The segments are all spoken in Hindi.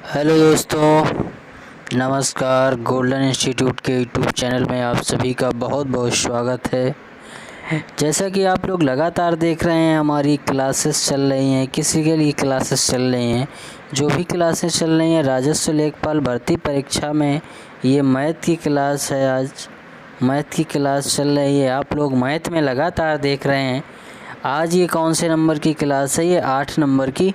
हेलो दोस्तों, नमस्कार। गोल्डन इंस्टीट्यूट के यूट्यूब चैनल में आप सभी का बहुत बहुत स्वागत है। जैसा कि आप लोग लगातार देख रहे हैं, हमारी क्लासेस चल रही हैं। किसी के लिए क्लासेस चल रही हैं, जो भी क्लासेस चल रही हैं राजस्व लेखपाल भर्ती परीक्षा में, ये मैथ की क्लास है। आज मैथ की क्लास चल रही है। आप लोग मैथ में लगातार देख रहे हैं। आज ये कौन से नंबर की क्लास है? ये 8 नंबर की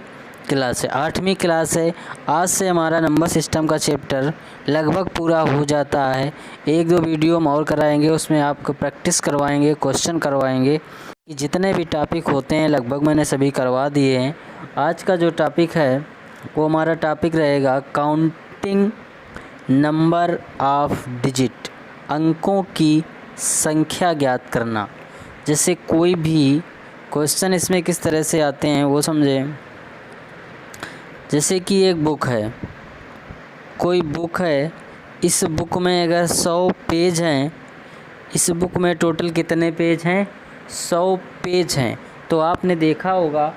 क्लास है, 8वीं क्लास है। आज से हमारा नंबर सिस्टम का चैप्टर लगभग पूरा हो जाता है। एक दो वीडियो हम और कराएंगे, उसमें आपको प्रैक्टिस करवाएंगे, क्वेश्चन करवाएंगे कि जितने भी टॉपिक होते हैं लगभग मैंने सभी करवा दिए हैं। आज का जो टॉपिक है वो हमारा टॉपिक रहेगा काउंटिंग नंबर ऑफ डिजिट, अंकों की संख्या ज्ञात करना। जैसे कोई भी क्वेश्चन इसमें किस तरह से आते हैं वो समझें। जैसे कि एक बुक है, कोई बुक है, इस बुक में अगर 100 पेज हैं, इस बुक में टोटल कितने पेज हैं? 100 पेज हैं। तो आपने देखा होगा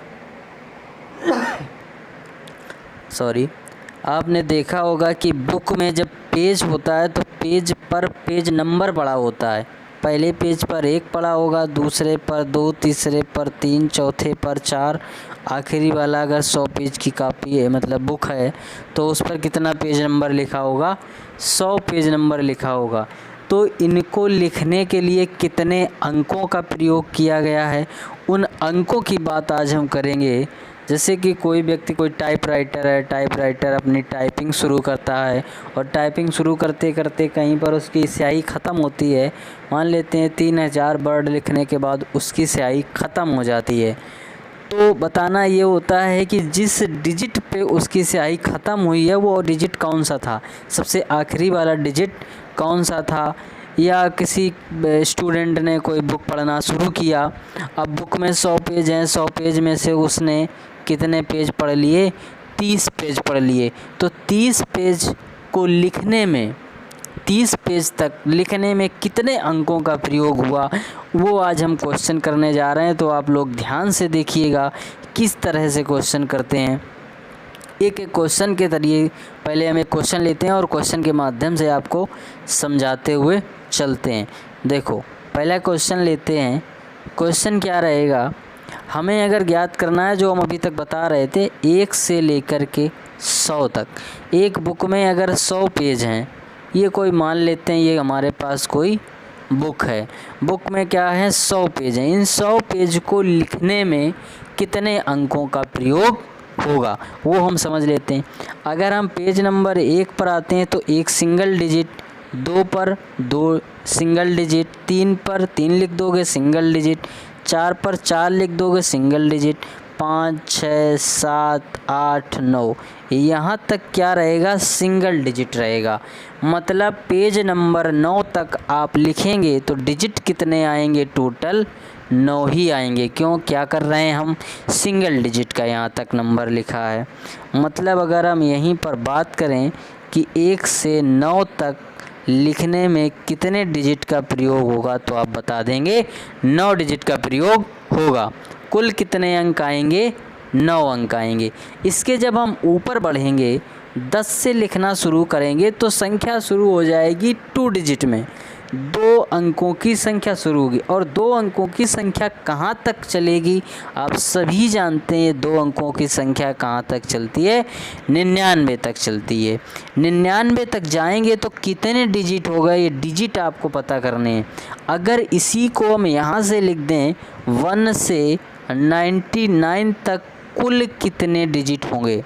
आपने देखा होगा कि बुक में जब पेज होता है तो पेज पर पेज नंबर पड़ा होता है। पहले पेज पर 1 पड़ा होगा, दूसरे पर 2, तीसरे पर 3, चौथे पर 4, आखिरी वाला अगर 100 पेज की कापी है मतलब बुक है तो उस पर कितना पेज नंबर लिखा होगा? 100 पेज नंबर लिखा होगा। तो इनको लिखने के लिए कितने अंकों का प्रयोग किया गया है, उन अंकों की बात आज हम करेंगे। जैसे कि कोई व्यक्ति, कोई टाइपराइटर है, टाइपराइटर अपनी टाइपिंग शुरू करता है और टाइपिंग शुरू करते करते कहीं पर उसकी स्याही ख़त्म होती है। मान लेते हैं 3000 वर्ड लिखने के बाद उसकी स्याही ख़त्म हो जाती है। तो बताना ये होता है कि जिस डिजिट पे उसकी स्याही ख़त्म हुई है वो डिजिट कौन सा था, सबसे आखिरी वाला डिजिट कौन सा था। या किसी स्टूडेंट ने कोई बुक पढ़ना शुरू किया, अब बुक में 100 पेज हैं, 100 पेज में से उसने कितने पेज पढ़ लिए? 30 पेज पढ़ लिए। तो 30 पेज को लिखने में, 30 पेज तक लिखने में कितने अंकों का प्रयोग हुआ, वो आज हम क्वेश्चन करने जा रहे हैं। तो आप लोग ध्यान से देखिएगा किस तरह से क्वेश्चन करते हैं। एक एक क्वेश्चन के जरिए पहले हम एक क्वेश्चन लेते हैं और क्वेश्चन के माध्यम से आपको समझाते हुए चलते हैं। देखो, पहला क्वेश्चन लेते हैं। क्वेश्चन क्या रहेगा? हमें अगर ज्ञात करना है, जो हम अभी तक बता रहे थे, 1 से लेकर के 100 तक। एक बुक में अगर 100 पेज हैं, ये कोई मान लेते हैं ये हमारे पास कोई बुक है, बुक में क्या है? 100 पेज हैं। इन 100 पेज को लिखने में कितने अंकों का प्रयोग होगा वो हम समझ लेते हैं। अगर हम पेज नंबर 1 पर आते हैं तो 1 सिंगल डिजिट, 2 पर 2 सिंगल डिजिट, 3 पर 3 लिख दोगे सिंगल डिजिट, 4 पर 4 लिख दोगे सिंगल डिजिट, 5, 6, 7, 8, 9 यहाँ तक क्या रहेगा? सिंगल डिजिट रहेगा। मतलब पेज नंबर 9 तक आप लिखेंगे तो डिजिट कितने आएंगे? टोटल 9 ही आएंगे। क्यों? क्या कर रहे हैं हम? सिंगल डिजिट का यहाँ तक नंबर लिखा है। मतलब अगर हम यहीं पर बात करें कि 1 से 9 तक लिखने में कितने डिजिट का प्रयोग होगा तो आप बता देंगे 9 डिजिट का प्रयोग होगा। कुल कितने अंक आएंगे? 9 अंक आएंगे। इसके जब हम ऊपर बढ़ेंगे, 10 से लिखना शुरू करेंगे तो संख्या शुरू हो जाएगी 2 डिजिट में, 2 अंकों की संख्या शुरू होगी। और 2 अंकों की संख्या कहाँ तक चलेगी? आप सभी जानते हैं 2 अंकों की संख्या कहाँ तक चलती है? 99 तक चलती है। 99 तक जाएंगे तो कितने डिजिट होगा, ये डिजिट आपको पता करने हैं। अगर इसी को हम यहाँ से लिख दें 1 से 99 तक कुल कितने डिजिट होंगे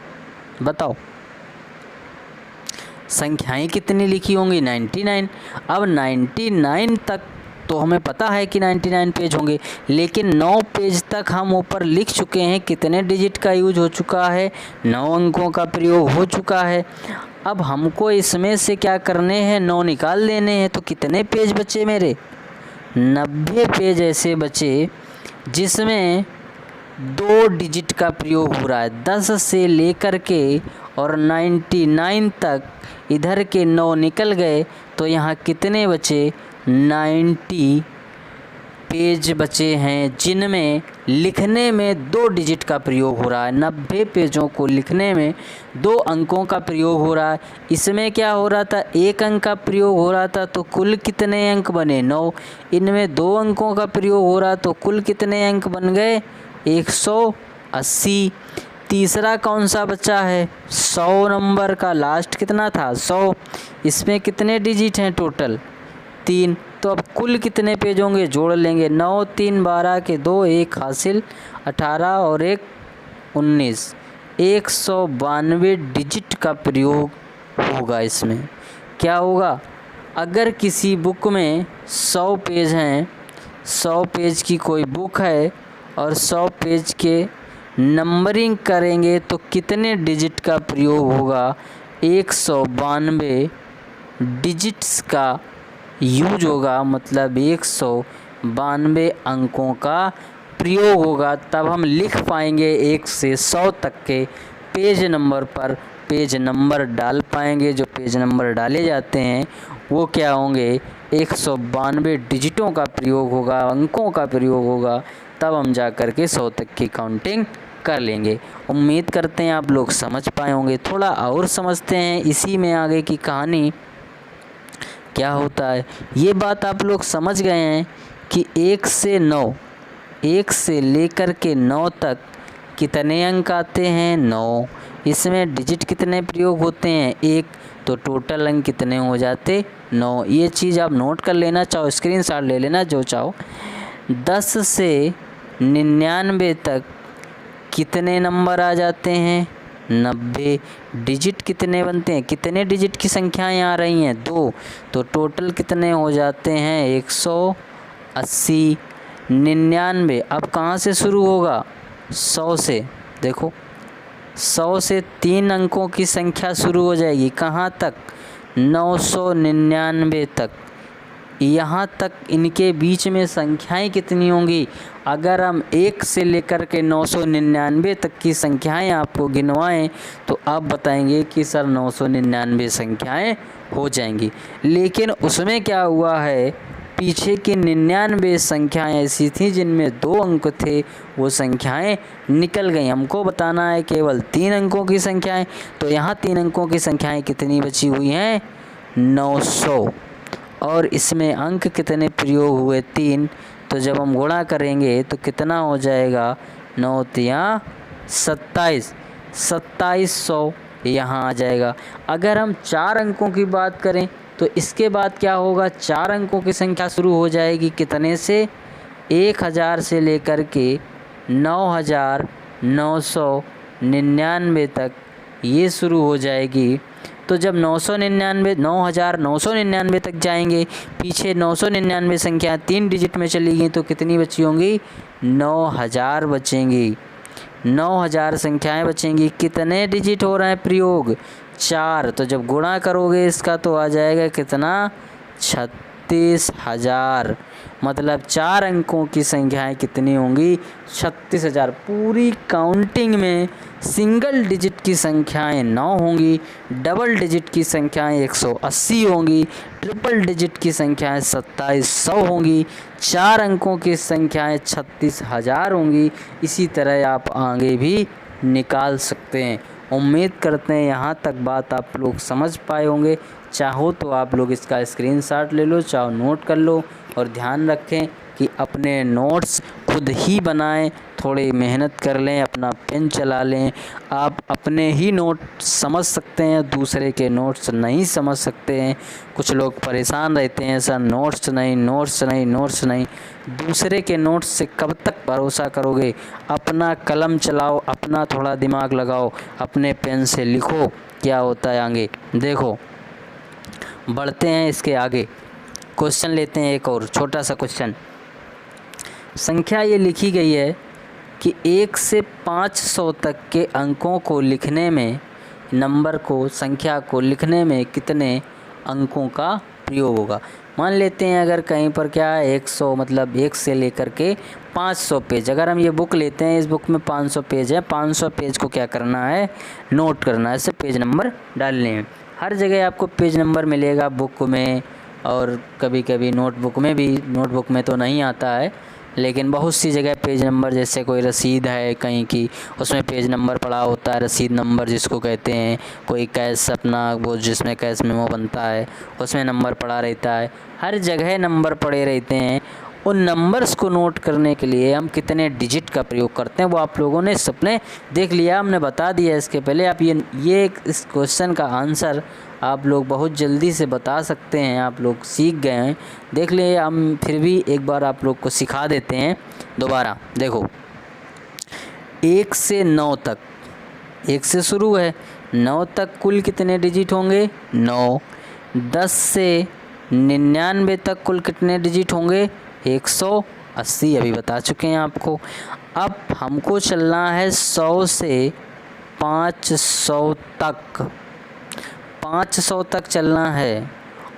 बताओ? संख्याएं कितनी लिखी होंगी? 99। अब 99 तक तो हमें पता है कि 99 पेज होंगे, लेकिन 9 पेज तक हम ऊपर लिख चुके हैं। कितने डिजिट का यूज हो चुका है? 9 अंकों का प्रयोग हो चुका है। अब हमको इसमें से क्या करने हैं? 9 निकाल देने हैं। तो कितने पेज बचे मेरे? 90 पेज ऐसे बचे जिसमें 2 डिजिट का प्रयोग हो रहा है। 10 से लेकर के और 99 तक इधर के 9 निकल गए तो यहाँ कितने बचे? 90 पेज बचे हैं जिनमें लिखने में 2 डिजिट का प्रयोग हो रहा है। 90 पेजों को लिखने में 2 अंकों का प्रयोग हो रहा है। इसमें क्या हो रहा था, 1 अंक का प्रयोग हो रहा था, तो कुल कितने अंक बने, 9। इनमें 2 अंकों का प्रयोग हो रहा तो कुल कितने अंक बन गए, 180। तीसरा कौन सा बचा है, 100 नंबर का, लास्ट कितना था 100। इसमें कितने डिजिट हैं टोटल, 3। तो अब कुल कितने पेज होंगे, जोड़ लेंगे, 9 3 12 के 2, 1 हासिल, 18 और 1 19, 192 डिजिट का प्रयोग होगा। इसमें क्या होगा, अगर किसी बुक में 100 पेज हैं, 100 पेज की कोई बुक है और 100 पेज के नंबरिंग करेंगे तो कितने डिजिट का प्रयोग होगा, 192 डिजिट्स का यूज होगा, मतलब 192 अंकों का प्रयोग होगा। तब हम लिख पाएंगे 1 से 100 तक के पेज नंबर पर पेज नंबर डाल पाएंगे। जो पेज नंबर डाले जाते हैं वो क्या होंगे, 192 डिजिटों का प्रयोग होगा, अंकों का प्रयोग होगा, तब हम जा कर के 100 तक की काउंटिंग कर लेंगे। उम्मीद करते हैं आप लोग समझ पाए होंगे। थोड़ा और समझते हैं इसी में आगे की कहानी क्या होता है। ये बात आप लोग समझ गए हैं कि 1 से 9, 1 से लेकर के 9 तक कितने अंक आते हैं, 9। इसमें डिजिट कितने प्रयोग होते हैं, 1। तो टोटल अंक कितने हो जाते, 9। ये चीज़ आप नोट कर लेना, चाहो स्क्रीनशॉट ले लेना जो चाहो। 10 से 99 तक कितने नंबर आ जाते हैं, 90। डिजिट कितने बनते हैं, कितने डिजिट की संख्याएं आ रही हैं, 2। तो टोटल कितने हो जाते हैं, 180। 99 अब कहाँ से शुरू होगा, 100 से। देखो 100 से 3 अंकों की संख्या शुरू हो जाएगी, कहाँ तक, 999 तक। यहाँ तक इनके बीच में संख्याएं कितनी होंगी, अगर हम 1 से लेकर के 999 तक की संख्याएं आपको गिनवाएं तो आप बताएंगे कि सर 999 संख्याएं हो जाएंगी। लेकिन उसमें क्या हुआ है, पीछे की 99 संख्याएं ऐसी थी जिनमें 2 अंक थे, वो संख्याएं निकल गई। हमको बताना है केवल 3 अंकों की संख्याएं, तो यहाँ 3 अंकों की संख्याएं कितनी बची हुई हैं, 900। और इसमें अंक कितने प्रयोग हुए, 3। तो जब हम गुणा करेंगे तो कितना हो जाएगा, 9 तिया 27, 2700 यहाँ आ जाएगा। अगर हम 4 अंकों की बात करें तो इसके बाद क्या होगा, 4 अंकों की संख्या शुरू हो जाएगी कितने से, 1000 से लेकर के 9999 तक ये शुरू हो जाएगी। तो जब 9999 तक जाएंगे, पीछे 999 संख्या 3 डिजिट में चली गई तो कितनी बची होंगी, 9000 बचेंगी। 9000 संख्याएं बचेंगी। कितने डिजिट हो रहे हैं प्रयोग, 4। तो जब गुणा करोगे इसका तो आ जाएगा कितना, 36,000। मतलब 4 अंकों की संख्याएं कितनी होंगी, 36,000। पूरी काउंटिंग में सिंगल डिजिट की संख्याएं 9 होंगी, डबल डिजिट की संख्याएं 180 होंगी, ट्रिपल डिजिट की संख्याएं 2700 होंगी, 4 अंकों की संख्याएं 36,000 होंगी। इसी तरह आप आगे भी निकाल सकते हैं। उम्मीद करते हैं यहाँ तक बात आप लोग समझ पाए होंगे। चाहो तो आप लोग इसका स्क्रीनशॉट ले लो, चाहो नोट कर लो, और ध्यान रखें कि अपने नोट्स खुद ही बनाएं। थोड़ी मेहनत कर लें, अपना पेन चला लें। आप अपने ही नोट समझ सकते हैं, दूसरे के नोट्स नहीं समझ सकते हैं। कुछ लोग परेशान रहते हैं, सर नोट्स नहीं। दूसरे के नोट्स से कब तक भरोसा करोगे। अपना कलम चलाओ, अपना थोड़ा दिमाग लगाओ, अपने पेन से लिखो, क्या होता है आगे देखो। बढ़ते हैं इसके आगे, क्वेश्चन लेते हैं एक और छोटा सा क्वेश्चन। संख्या ये लिखी गई है कि 1 से 500 तक के अंकों को लिखने में, नंबर को, संख्या को लिखने में कितने अंकों का प्रयोग होगा। मान लेते हैं अगर कहीं पर क्या है 100, मतलब 1 से लेकर के 500 पेज, अगर हम ये बुक लेते हैं, इस बुक में 500 पेज है, 500 पेज को क्या करना है, नोट करना है, इससे पेज नंबर डालने हैं। हर जगह आपको पेज नंबर मिलेगा बुक में, और कभी कभी नोटबुक में भी, नोटबुक में तो नहीं आता है लेकिन बहुत सी जगह पेज नंबर, जैसे कोई रसीद है कहीं की, उसमें पेज नंबर पड़ा होता है, रसीद नंबर जिसको कहते हैं। कोई कैश अपना वो जिसमें कैश मेमो बनता है उसमें नंबर पड़ा रहता है। हर जगह नंबर पड़े रहते हैं। उन नंबर्स को नोट करने के लिए हम कितने डिजिट का प्रयोग करते हैं वो आप लोगों ने सबने देख लिया, हमने बता दिया इसके पहले। आप ये इस क्वेश्चन का आंसर आप लोग बहुत जल्दी से बता सकते हैं, आप लोग सीख गए हैं। देख लिए, हम फिर भी एक बार आप लोग को सिखा देते हैं दोबारा। देखो 1 से 9 तक, 1 से शुरू है, 9 तक कुल कितने डिजिट होंगे? 9। 10 से 99 तक कुल कितने डिजिट होंगे? 180, अभी बता चुके हैं आपको। अब हमको चलना है 100 से 500 तक, 500 तक चलना है।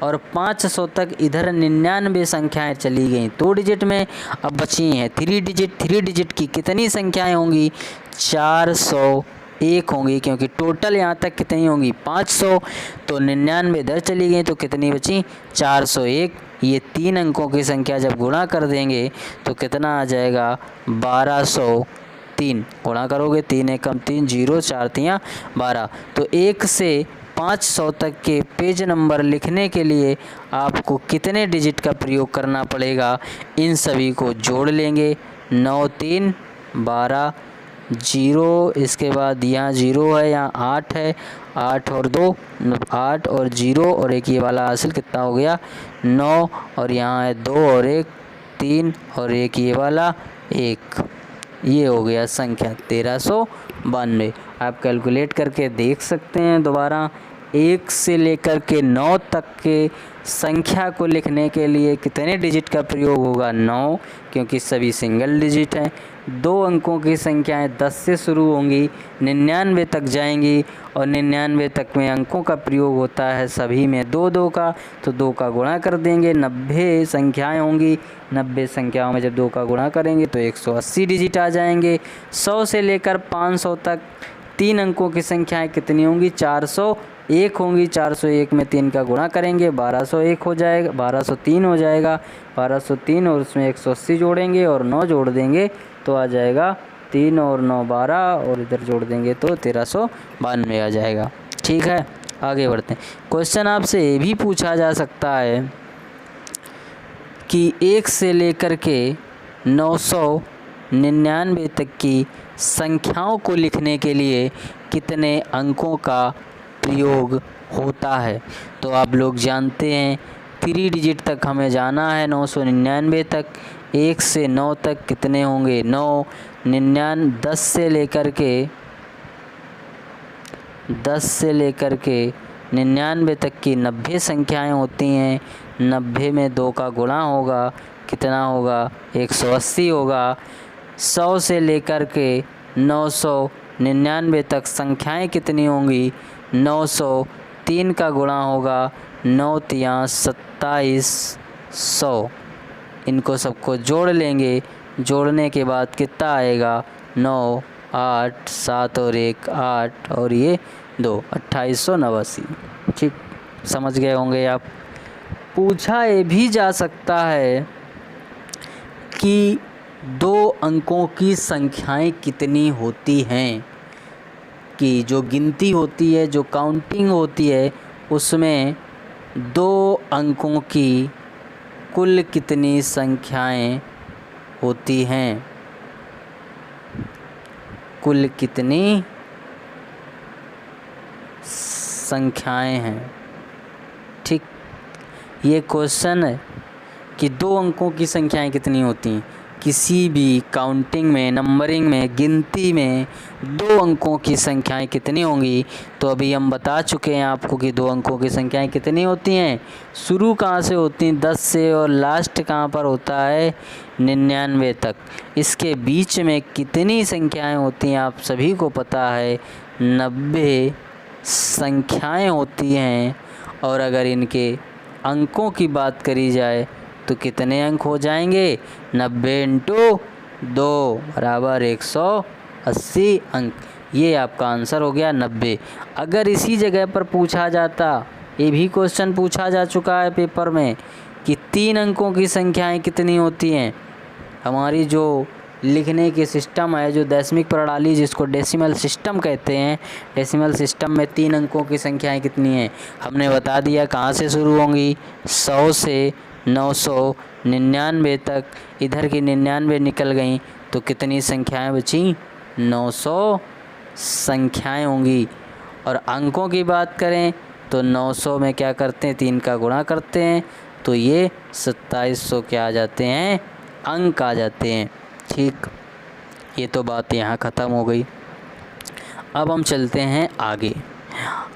और 500 तक इधर 99 संख्याएं चली गई 2 डिजिट में, अब बची हैं 3 डिजिट। 3 डिजिट की कितनी संख्याएं होंगी? 401 होंगी, क्योंकि टोटल यहाँ तक कितनी होंगी? 500। तो 99 इधर चली गई तो कितनी बची? 401। ये 3 अंकों की संख्या जब गुणा कर देंगे तो कितना आ जाएगा? 1203। गुणा करोगे 3 एकम 3, 0 4 तियाँ 12। तो 1 से 500 तक के पेज नंबर लिखने के लिए आपको कितने डिजिट का प्रयोग करना पड़ेगा? इन सभी को जोड़ लेंगे। 9 3 12, 0, इसके बाद यहाँ 0 है, यहाँ 8 है, 8 और 2 8 और 0 और एक ये वाला हासिल कितना हो गया? 9, और यहाँ है 2 और 1 3 और एक ये वाला 1, ये हो गया संख्या 1392। आप कैलकुलेट करके देख सकते हैं दोबारा। 1 से लेकर के 9 तक के संख्या को लिखने के लिए कितने डिजिट का प्रयोग होगा? 9, क्योंकि सभी सिंगल डिजिट हैं। 2 अंकों की संख्याएं 10 से शुरू होंगी, 99 तक जाएंगी, और 99 तक में अंकों का प्रयोग होता है सभी में 2 2 का, तो 2 का गुणा कर देंगे। 90 संख्याएं होंगी, 90 संख्याओं में जब 2 का गुणा करेंगे तो 180 डिजिट आ जाएंगे। 100 से लेकर 500 तक 3 अंकों की संख्याएं कितनी होंगी? 401 होंगी। 401 में 3 का गुणा करेंगे 1201 हो जाएगा, 1203 हो जाएगा। 1203 और उसमें 180 जोड़ेंगे और 9 जोड़ देंगे तो आ जाएगा 3 और 9 12, और इधर जोड़ देंगे तो 1392 आ जाएगा। ठीक है, आगे बढ़ते हैं। क्वेश्चन आपसे ये भी पूछा जा सकता है कि 1 से लेकर के 999 तक की संख्याओं को लिखने के लिए कितने अंकों का प्रयोग होता है? तो आप लोग जानते हैं 3 डिजिट तक हमें जाना है, 999 तक। 1 से 9 तक कितने होंगे? 9 99। 10 से लेकर के 99 तक की 90 संख्याएं होती हैं। 90 में 2 का गुणा होगा, कितना होगा? 180 होगा। 100 से लेकर के 999 तक संख्याएं कितनी होंगी? 900। 3 का गुणा होगा, 9 तियाँ 2700। इनको सबको जोड़ लेंगे, जोड़ने के बाद कितना आएगा? 9 8 7 और 1 8 और ये 2 2889। ठीक, समझ गए होंगे आप। पूछा ये भी जा सकता है कि 2 अंकों की संख्याएं कितनी होती हैं, कि जो गिनती होती है, जो काउंटिंग होती है, उसमें 2 अंकों की कुल कितनी संख्याएं होती हैं? कुल कितनी संख्याएं हैं? ठीक, ये क्वेश्चन है कि 2 अंकों की संख्याएं कितनी होती हैं। किसी भी काउंटिंग में, नंबरिंग में, गिनती में 2 अंकों की संख्याएं कितनी होंगी? तो अभी हम बता चुके हैं आपको कि 2 अंकों की संख्याएं कितनी होती हैं। शुरू कहाँ से होती हैं? 10 से, और लास्ट कहाँ पर होता है? 99 तक। इसके बीच में कितनी संख्याएं होती हैं आप सभी को पता है, 90 संख्याएं होती हैं। और अगर इनके अंकों की बात करी जाए तो कितने अंक हो जाएंगे? 90 × 2 बराबर 180 अंक। ये आपका आंसर हो गया 90। अगर इसी जगह पर पूछा जाता ये भी क्वेश्चन पूछा जा चुका है पेपर में कि 3 अंकों की संख्याएं कितनी होती हैं। हमारी जो लिखने की सिस्टम है, जो दशमिक प्रणाली जिसको डेसिमल सिस्टम कहते हैं, डेसिमल सिस्टम में 3 अंकों की संख्याएं कितनी हैं हमने बता दिया। कहाँ से शुरू होंगी? 100 से 999 तक। इधर की 99 निकल गई तो कितनी संख्याएं बची? 900 संख्याएं होंगी। और अंकों की बात करें तो 900 में क्या करते हैं? 3 का गुणा करते हैं तो ये 2700 क्या आ जाते हैं? अंक आ जाते हैं। ठीक, ये तो बात यहाँ ख़त्म हो गई। अब हम चलते हैं आगे।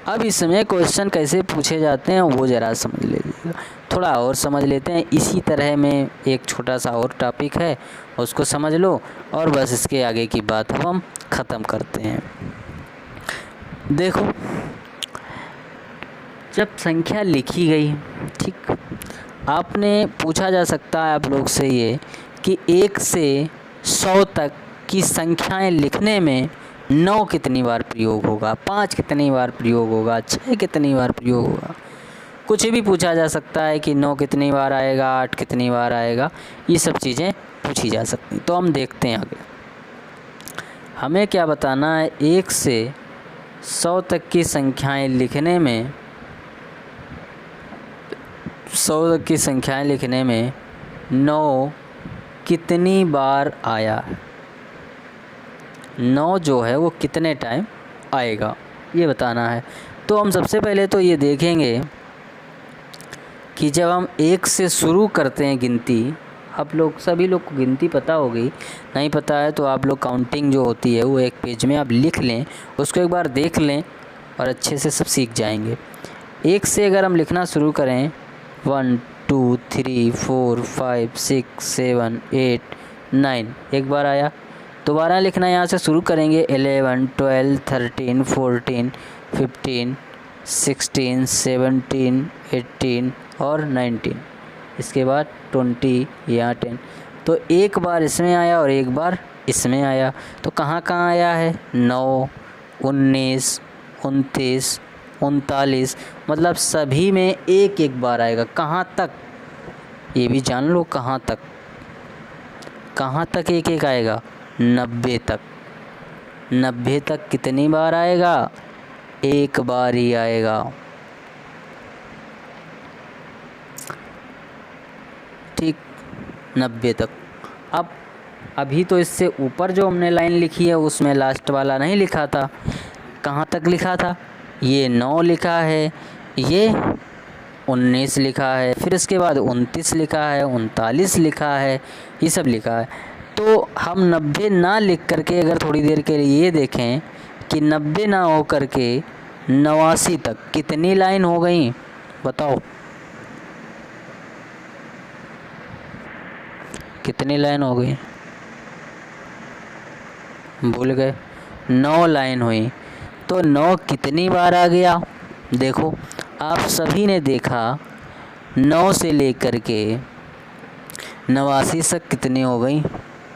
अब इसमें क्वेश्चन कैसे पूछे जाते हैं वो ज़रा समझ लीजिएगा, थोड़ा और समझ लेते हैं। इसी तरह में एक छोटा सा और टॉपिक है, उसको समझ लो और बस इसके आगे की बात अब हम ख़त्म करते हैं। देखो, जब संख्या लिखी गई, ठीक, आपने पूछा जा सकता है आप लोग से ये कि 1 से 100 तक की संख्याएं लिखने में 9 कितनी बार प्रयोग होगा, 5 कितनी बार प्रयोग होगा, 6 कितनी बार प्रयोग होगा। कुछ भी पूछा जा सकता है कि 9 कितनी बार आएगा, 8 कितनी बार आएगा, ये सब चीज़ें पूछी जा सकती। तो हम देखते हैं आगे। हमें क्या बताना है? 1 से 100 तक की संख्याएं लिखने में 100 तक की संख्याएं लिखने में 9 कितनी बार आया है। 9 जो है वो कितने टाइम आएगा ये बताना है। तो हम सबसे पहले तो ये देखेंगे कि जब हम 1 से शुरू करते हैं गिनती, आप लोग सभी लोग को गिनती पता होगी, नहीं पता है तो आप लोग काउंटिंग जो होती है वो एक पेज में आप लिख लें, उसको एक बार देख लें और अच्छे से सब सीख जाएंगे। 1 से अगर हम लिखना शुरू करें 1 2 3 4 5 6 7 8 9, एक बार आया। दोबारा लिखना यहाँ से शुरू करेंगे 11 12 13 14 15 16 17 18 और 19, इसके बाद 20 या 10। तो एक बार इसमें आया और एक बार इसमें आया। तो कहाँ कहाँ आया है? 9 19 29 39, मतलब सभी में एक एक बार आएगा। कहाँ तक ये भी जान लो, कहाँ तक, कहाँ तक एक एक आएगा? 90 तक। 90 तक कितनी बार आएगा? एक बार ही आएगा। ठीक, 90 तक। अब अभी तो इससे ऊपर जो हमने लाइन लिखी है उसमें लास्ट वाला नहीं लिखा था। कहाँ तक लिखा था? ये 9 लिखा है, ये 19 लिखा है, फिर इसके बाद 29 लिखा है, 39 लिखा है, ये सब लिखा है। तो हम 90 ना लिख करके अगर थोड़ी देर के लिए ये देखें कि 90 ना हो करके 89 तक कितनी लाइन हो गई बताओ? कितनी लाइन हो गई? भूल गए? 9 लाइन हुई। तो 9 कितनी बार आ गया? देखो, आप सभी ने देखा 9 से लेकर के 89 तक कितनी हो गई?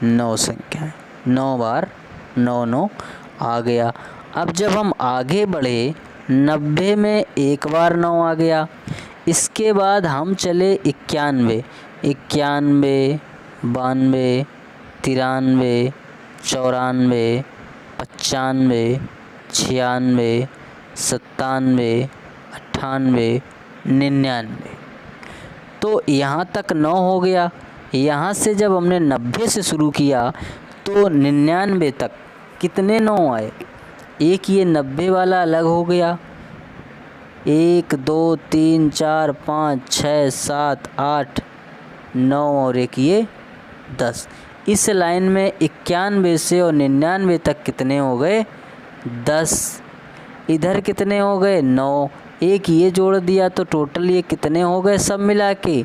9 संख्याएं। 9 बार 9 9 आ गया। अब जब हम आगे बढ़े 90 में एक बार 9 आ गया। इसके बाद हम चले 91 91 92 93 94 95 96 97 98 99। तो यहाँ तक 9 हो गया। यहाँ से जब हमने 90 से शुरू किया तो 99 तक कितने 9 आए? एक ये 90 वाला अलग हो गया, 1 2 3 4 5 6 7 8 9 और एक ये 10। इस लाइन में 91 से और 99 तक कितने हो गए? 10। इधर कितने हो गए? 9। एक ये जोड़ दिया तो टोटल ये कितने हो गए सब मिला के?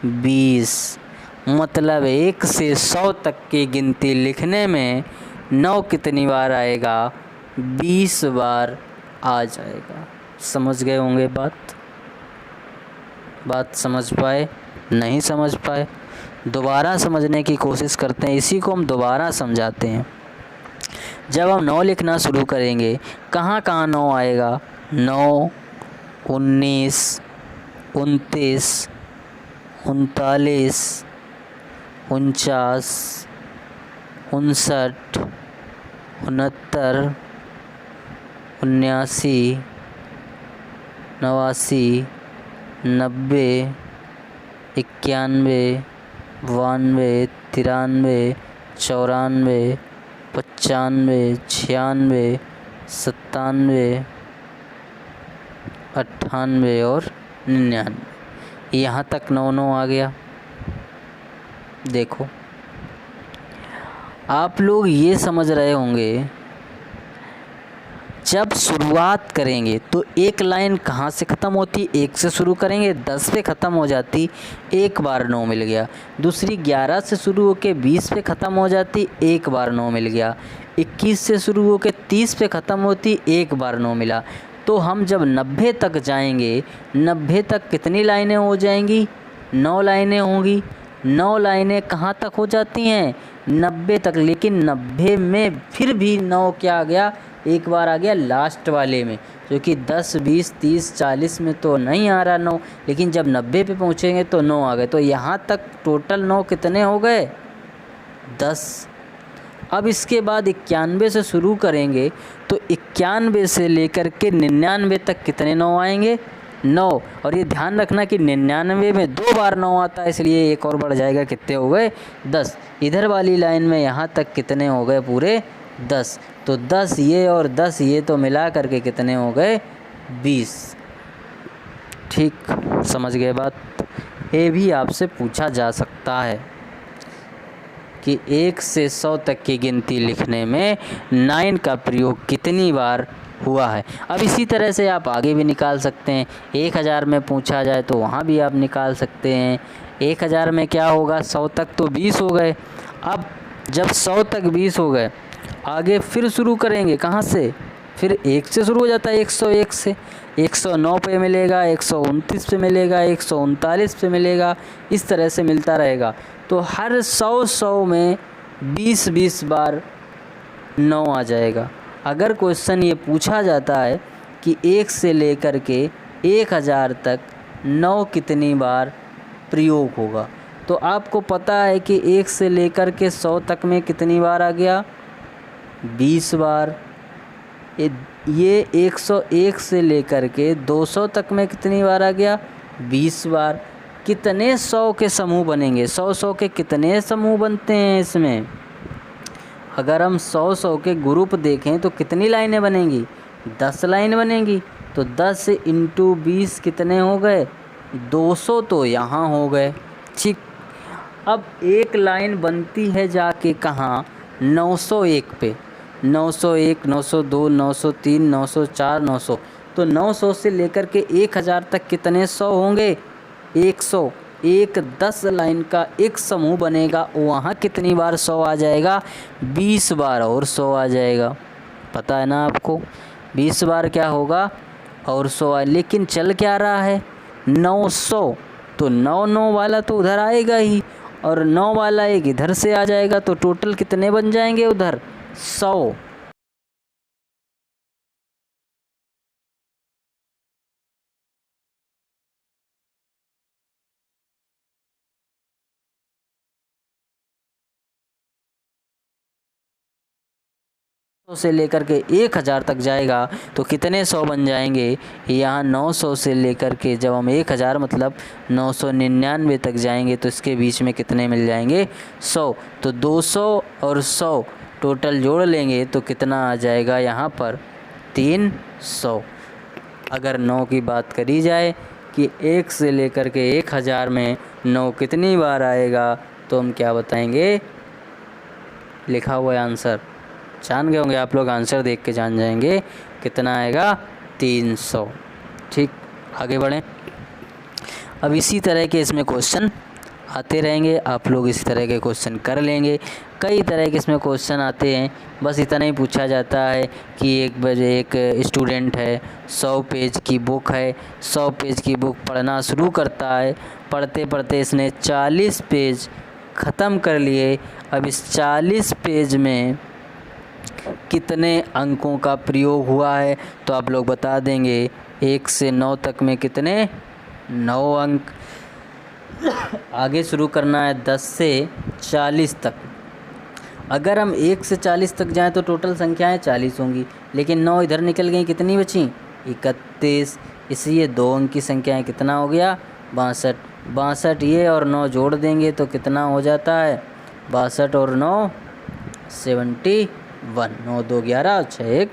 20। मतलब 1 से 100 तक की गिनती लिखने में 9 कितनी बार आएगा? 20 बार आ जाएगा। समझ गए होंगे बात समझ पाए? नहीं समझ पाए? दोबारा समझने की कोशिश करते हैं। इसी को हम दोबारा समझाते हैं। जब हम 9 लिखना शुरू करेंगे, कहाँ कहाँ 9 आएगा? 9 19, 29, 39, 49, 59, 69, 79, 89, 90, 91, 92, 93, 94, 95, 96, 97, 98 और 99। यहाँ तक 9 आ गया। देखो आप लोग ये समझ रहे होंगे, जब शुरुआत करेंगे तो एक लाइन कहाँ से ख़त्म होती, 1 से शुरू करेंगे 10 पे ख़त्म हो जाती, एक बार 9 मिल गया। दूसरी 11 से शुरू होकर 20 पे ख़त्म हो जाती, एक बार 9 मिल गया। 21 से शुरू होकर 30 पे ख़त्म होती, एक बार 9 मिला। तो हम जब 90 तक जाएंगे, 90 तक कितनी लाइनें हो जाएंगी, 9 लाइनें होंगी। 9 लाइनें कहाँ तक हो जाती हैं, 90 तक। लेकिन 90 में फिर भी 9 क्या आ गया, एक बार आ गया लास्ट वाले में, जो कि 10, 20, 30, 40 में तो नहीं आ रहा 9, लेकिन जब 90 पे पहुँचेंगे तो 9 आ गए। तो यहाँ तक टोटल 9 कितने हो गए, 10। अब इसके बाद 91 से शुरू करेंगे तो 91 से लेकर के 99 तक कितने 9 आएंगे, 9। और ये ध्यान रखना कि 99 में 2 बार 9 आता है, इसलिए एक और बढ़ जाएगा, कितने हो गए, 10। इधर वाली लाइन में यहाँ तक कितने हो गए, पूरे 10। तो 10 ये और 10 ये तो मिला करके कितने हो गए, 20। ठीक, समझ गए बात। ये भी आपसे पूछा जा सकता है कि 1 से 100 तक की गिनती लिखने में 9 का प्रयोग कितनी बार हुआ है। अब इसी तरह से आप आगे भी निकाल सकते हैं। 1000 में पूछा जाए तो वहाँ भी आप निकाल सकते हैं। 1000 में क्या होगा, 100 तक तो 20 हो गए। अब जब 100 तक 20 हो गए, आगे फिर शुरू करेंगे कहाँ से, फिर 1 से शुरू हो जाता है, 101 से। 109 पे मिलेगा, 129 पे मिलेगा, 139 पे मिलेगा, इस तरह से मिलता रहेगा। तो हर 100 में 20 बार 9 आ जाएगा। अगर क्वेश्चन ये पूछा जाता है कि 1 से लेकर के 1000 तक 9 कितनी बार प्रयोग होगा, तो आपको पता है कि 1 से लेकर के 100 तक में कितनी बार आ गया, 20 बार। ये 101 से लेकर के 200 तक में कितनी बार आ गया, 20 बार। कितने 100 के समूह बनेंगे, 100 के कितने समूह बनते हैं इसमें। अगर हम 100 के ग्रुप देखें तो कितनी लाइनें बनेंगी, 10 लाइन बनेंगी। तो 10 इंटू 20 कितने हो गए, 200 तो यहाँ हो गए। ठीक, अब एक लाइन बनती है जाके कहाँ, 901 पे। 901, 902, 903, 904, 900। तो 900 से लेकर के 1000 तक कितने 100 होंगे, 100। एक 10 लाइन का एक समूह बनेगा, वहाँ कितनी बार 100 आ जाएगा, 20 बार और 100 आ जाएगा। पता है ना आपको, 20 बार क्या होगा और 100 आए। लेकिन चल क्या रहा है, 900, तो 9 वाला तो उधर आएगा ही, और 9 वाला एक इधर से आ जाएगा। तो टोटल कितने बन जाएंगे उधर, 100। से लेकर के 1000 तक जाएगा तो कितने 100 बन जाएंगे, यहाँ 900 से लेकर के जब हम 1000 मतलब 999 तक जाएंगे तो इसके बीच में कितने मिल जाएंगे, 100। तो 200 और 100 टोटल जोड़ लेंगे तो कितना आ जाएगा यहाँ पर, 300। अगर 9 की बात करी जाए कि 1 से लेकर के 1000 में 9 कितनी बार आएगा, तो हम क्या बताएंगे, लिखा हुआ है आंसर, जान गए होंगे आप लोग, आंसर देख के जान जाएंगे कितना आएगा, 300। ठीक, आगे बढ़ें। अब इसी तरह के इसमें क्वेश्चन आते रहेंगे, आप लोग इसी तरह के क्वेश्चन कर लेंगे। कई तरह के इसमें क्वेश्चन आते हैं, बस इतना ही पूछा जाता है कि एक स्टूडेंट है, 100 पेज की बुक है, 100 पेज की बुक पढ़ना शुरू करता है, पढ़ते पढ़ते इसने 40 पेज ख़त्म कर लिए। अब इस 40 पेज में कितने अंकों का प्रयोग हुआ है, तो आप लोग बता देंगे 1 से 9 तक में कितने 9 अंक। आगे शुरू करना है 10 से 40 तक। अगर हम 1 से 40 तक जाएं तो टोटल संख्याएं 40 होंगी, लेकिन 9 इधर निकल गई, कितनी बची 31। इसलिए 2 अंक की संख्याएं कितना हो गया 62। 62 ये और 9 जोड़ देंगे तो कितना हो जाता है 62 और 9 71। 9 2 11 और 6 1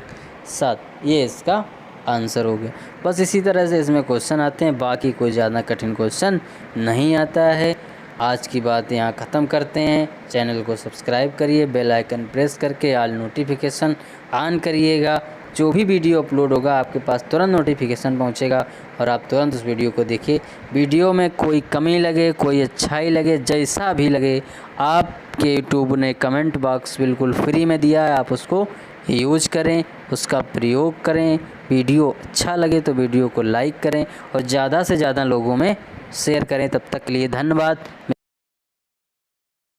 7, ये इसका आंसर हो गया। बस इसी तरह से इसमें क्वेश्चन आते हैं, बाकी कोई ज़्यादा कठिन क्वेश्चन नहीं आता है। आज की बात यहाँ ख़त्म करते हैं। चैनल को सब्सक्राइब करिए, बेल आइकन प्रेस करके ऑल नोटिफिकेशन ऑन करिएगा। जो भी वीडियो अपलोड होगा आपके पास तुरंत नोटिफिकेशन पहुँचेगा और आप तुरंत उस वीडियो को देखिए। वीडियो में कोई कमी लगे, कोई अच्छाई लगे, जैसा भी लगे, आपके यूट्यूब ने कमेंट बॉक्स बिल्कुल फ्री में दिया है, आप उसको यूज करें, उसका प्रयोग करें। वीडियो अच्छा लगे तो वीडियो को लाइक करें और ज़्यादा से ज़्यादा लोगों में शेयर करें। तब तक के लिए धन्यवाद।